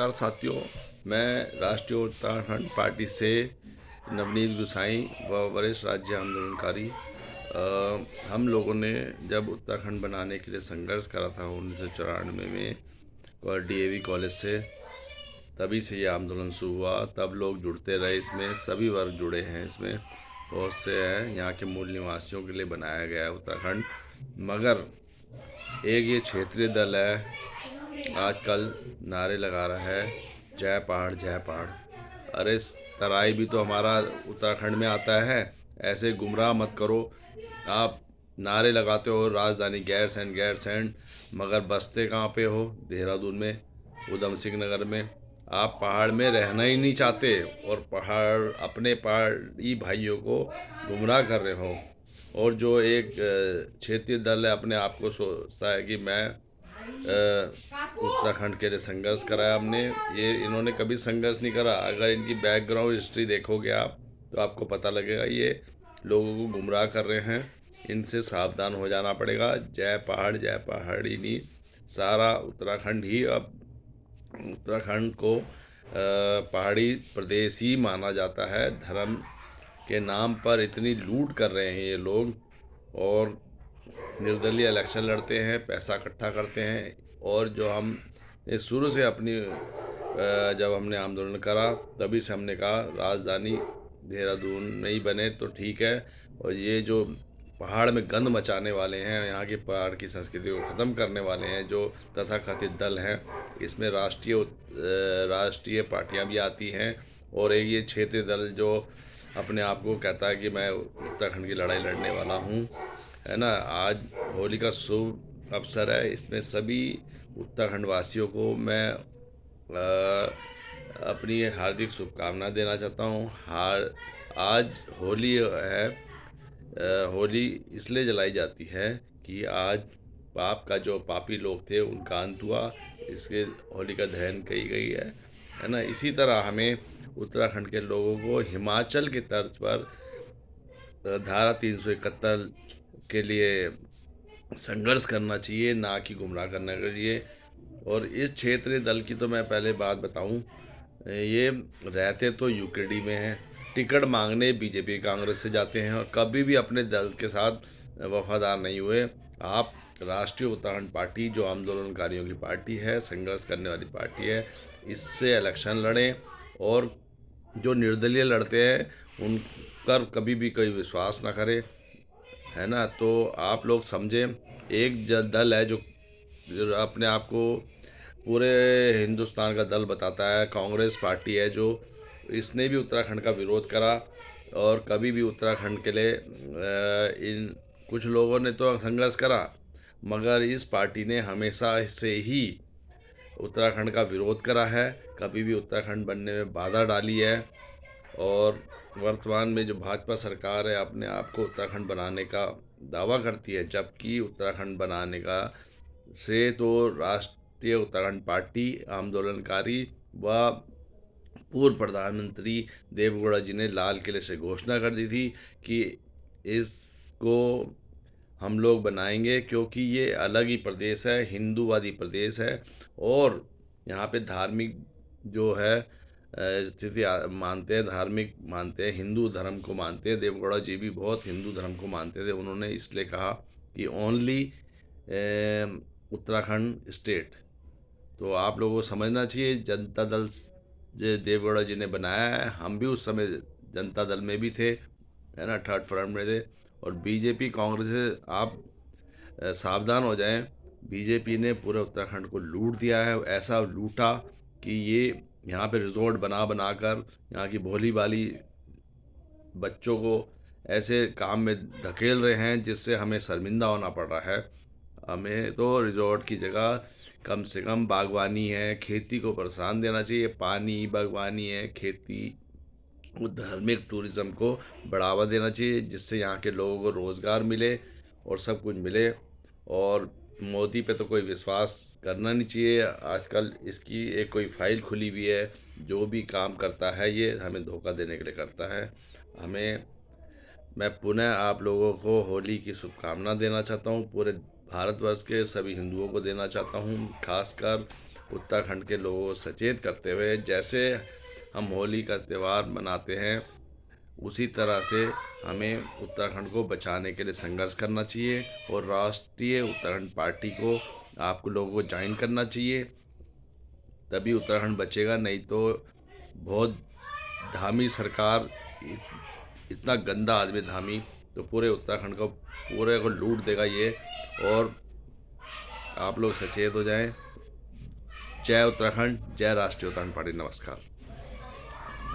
नमस्कार साथियों, मैं राष्ट्रीय उत्तराखंड पार्टी से नवनीत गुसाई व वरिष्ठ राज्य आंदोलनकारी। हम लोगों ने जब उत्तराखंड बनाने के लिए संघर्ष करा था 1994 में और डीएवी कॉलेज से, तभी से ये आंदोलन शुरू हुआ। तब लोग जुड़ते रहे, इसमें सभी वर्ग जुड़े हैं। इसमें बहुत से हैं, यहाँ के मूल निवासियों के लिए बनाया गया है उत्तराखंड। मगर एक ये क्षेत्रीय दल है, आजकल नारे लगा रहा है जय पहाड़ जय पहाड़। अरे तराई भी तो हमारा उत्तराखंड में आता है, ऐसे गुमराह मत करो। आप नारे लगाते हो राजधानी गैरसैंण गैरसैंण, मगर बसते कहाँ पे हो? देहरादून में, उधम सिंह नगर में। आप पहाड़ में रहना ही नहीं चाहते और पहाड़ अपने पहाड़ी भाइयों को गुमराह कर रहे हो। और जो एक क्षेत्रीय दल है, अपने आप को सोचता है कि मैं उत्तराखंड के लिए संघर्ष कराया हमने। ये इन्होंने कभी संघर्ष नहीं करा। अगर इनकी बैकग्राउंड हिस्ट्री देखोगे आप, तो आपको पता लगेगा ये लोगों को गुमराह कर रहे हैं। इनसे सावधान हो जाना पड़ेगा। जय पहाड़ ही नहीं, सारा उत्तराखंड ही अब उत्तराखंड को पहाड़ी प्रदेश ही माना जाता है। धर्म के नाम पर इतनी लूट कर रहे हैं ये लोग, और निर्दलीय इलेक्शन लड़ते हैं, पैसा इकट्ठा करते हैं। और जो हम शुरू से अपनी जब हमने आंदोलन करा, तभी से हमने कहा राजधानी देहरादून में ही बने तो ठीक है। और ये जो पहाड़ में गंद मचाने वाले हैं, यहाँ की पहाड़ की संस्कृति को ख़त्म करने वाले हैं, जो तथाकथित दल हैं, इसमें राष्ट्रीय पार्टियां भी आती हैं। और एक ये क्षेत्रीय दल जो अपने आप को कहता है कि मैं उत्तराखंड की लड़ाई लड़ने वाला हूँ, है ना। आज होली का शुभ अवसर है, इसमें सभी उत्तराखंड वासियों को मैं अपनी हार्दिक शुभकामनाएं देना चाहता हूँ। आज होली है। होली इसलिए जलाई जाती है कि आज पाप का जो पापी लोग थे उनका अंत हुआ, इसके होली का दहन कही गई है ना। इसी तरह हमें उत्तराखंड के लोगों को हिमाचल के तर्ज पर धारा 371 के लिए संघर्ष करना चाहिए, ना कि गुमराह करने के लिए। और इस क्षेत्रीय दल की तो मैं पहले बात बताऊं, ये रहते तो यूकेडी में हैं, टिकट मांगने बीजेपी कांग्रेस से जाते हैं और कभी भी अपने दल के साथ वफादार नहीं हुए। आप राष्ट्रीय उत्तराखंड पार्टी, जो आंदोलनकारियों की पार्टी है, संघर्ष करने वाली पार्टी है, इससे इलेक्शन लड़ें। और जो निर्दलीय लड़ते हैं उन पर कभी भी कोई विश्वास ना करें, है ना। तो आप लोग समझें, एक दल है जो अपने आप को पूरे हिंदुस्तान का दल बताता है, कांग्रेस पार्टी है, जो इसने भी उत्तराखंड का विरोध करा। और कभी भी उत्तराखंड के लिए इन कुछ लोगों ने तो संघर्ष करा, मगर इस पार्टी ने हमेशा से ही उत्तराखंड का विरोध करा है, कभी भी उत्तराखंड बनने में बाधा डाली है। और वर्तमान में जो भाजपा सरकार है, अपने आप को उत्तराखंड बनाने का दावा करती है, जबकि उत्तराखंड बनाने का से तो राष्ट्रीय उत्तराखंड पार्टी आंदोलनकारी व पूर्व प्रधानमंत्री देवेगौड़ा जी ने लाल किले से घोषणा कर दी थी कि इसको हम लोग बनाएंगे, क्योंकि ये अलग ही प्रदेश है, हिंदूवादी प्रदेश है। और यहाँ पे धार्मिक जो है स्थिति मानते हैं, धार्मिक मानते हैं, हिंदू धर्म को मानते हैं। देवेगौड़ा जी भी बहुत हिंदू धर्म को मानते थे। उन्होंने इसलिए कहा कि ओनली उत्तराखंड स्टेट। तो आप लोगों को समझना चाहिए, जनता दल जो देवेगौड़ा जी ने बनाया है, हम भी उस समय जनता दल में भी थे, है ना, थर्ड फ्रंट में थे। और बीजेपी कांग्रेस से आप सावधान हो जाएं। बीजेपी ने पूरे उत्तराखंड को लूट दिया है, ऐसा लूटा कि ये यहाँ पे रिजॉर्ट बना बना कर यहाँ की भोली भाली बच्चों को ऐसे काम में धकेल रहे हैं, जिससे हमें शर्मिंदा होना पड़ रहा है। हमें तो रिजॉर्ट की जगह कम से कम बागवानी है, खेती को प्रोत्साहन देना चाहिए। पानी, बागवानी है, खेती, वो धार्मिक टूरिज़्म को बढ़ावा देना चाहिए, जिससे यहाँ के लोगों को रोज़गार मिले और सब कुछ मिले। और मोदी पे तो कोई विश्वास करना नहीं चाहिए। आजकल इसकी एक कोई फाइल खुली हुई है, जो भी काम करता है ये हमें धोखा देने के लिए करता है। हमें मैं पुनः आप लोगों को होली की शुभकामना देना चाहता हूँ, पूरे भारतवर्ष के सभी हिंदुओं को देना चाहता हूँ, खासकर उत्तराखंड के लोगों को सचेत करते हुए, जैसे हम होली का त्यौहार मनाते हैं उसी तरह से हमें उत्तराखंड को बचाने के लिए संघर्ष करना चाहिए और राष्ट्रीय उत्तराखंड पार्टी को आपको लोगों को ज्वाइन करना चाहिए, तभी उत्तराखंड बचेगा। नहीं तो बहुत धामी सरकार, इतना गंदा आदमी धामी, तो पूरे उत्तराखंड को पूरे को लूट देगा ये। और आप लोग सचेत हो जाएं। जय उत्तराखंड, जय राष्ट्रीय उत्तराखंड पार्टी। नमस्कार।